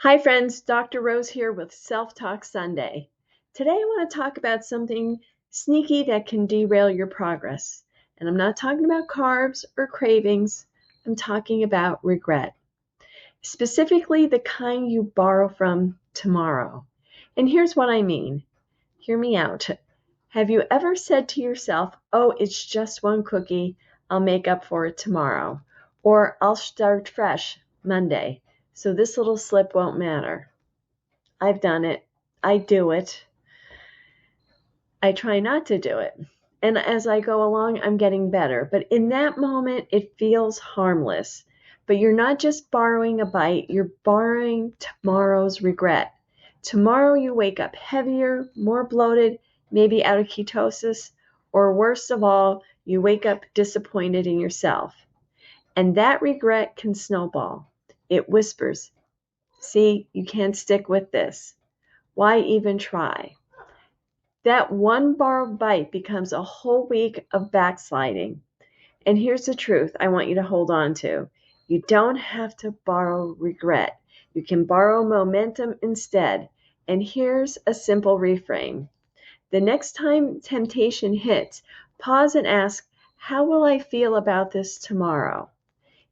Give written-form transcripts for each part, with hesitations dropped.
Hi friends, Dr. Rose here with Self-Talk Sunday. Today I want to talk about something sneaky that can derail your progress. And I'm not talking about carbs or cravings, I'm talking about regret. Specifically the kind you borrow from tomorrow. And here's what I mean. Hear me out. Have you ever said to yourself, oh, it's just one cookie, I'll make up for it tomorrow. Or I'll start fresh Monday, so this little slip won't matter. I've done it. I do it. I try not to do it. And as I go along, I'm getting better. But in that moment, it feels harmless. But you're not just borrowing a bite, you're borrowing tomorrow's regret. Tomorrow you wake up heavier, more bloated, maybe out of ketosis, or worst of all, you wake up disappointed in yourself. And that regret can snowball. It whispers, see, you can't stick with this. Why even try? That one borrowed bite becomes a whole week of backsliding. And here's the truth I want you to hold on to. You don't have to borrow regret. You can borrow momentum instead. And here's a simple reframe. The next time temptation hits, pause and ask, how will I feel about this tomorrow?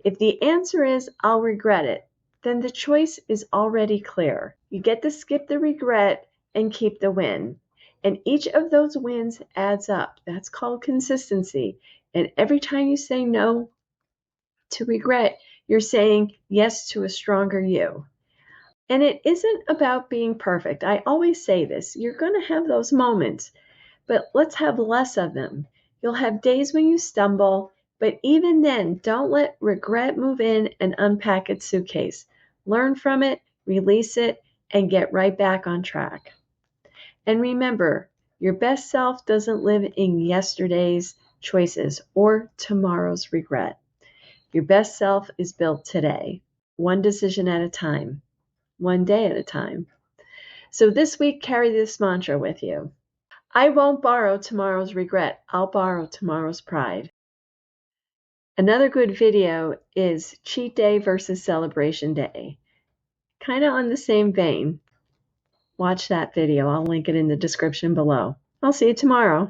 If the answer is, I'll regret it, then the choice is already clear. You get to skip the regret and keep the win. And each of those wins adds up. That's called consistency. And every time you say no to regret, you're saying yes to a stronger you. And it isn't about being perfect. I always say this. You're going to have those moments, but let's have less of them. You'll have days when you stumble, but even then, don't let regret move in and unpack its suitcase. Learn from it, release it, and get right back on track. And remember, your best self doesn't live in yesterday's choices or tomorrow's regret. Your best self is built today, one decision at a time, one day at a time. So this week, carry this mantra with you. I won't borrow tomorrow's regret. I'll borrow tomorrow's pride. Another good video is cheat day versus celebration day. Kind of on the same vein. Watch that video. I'll link it in the description below. I'll see you tomorrow.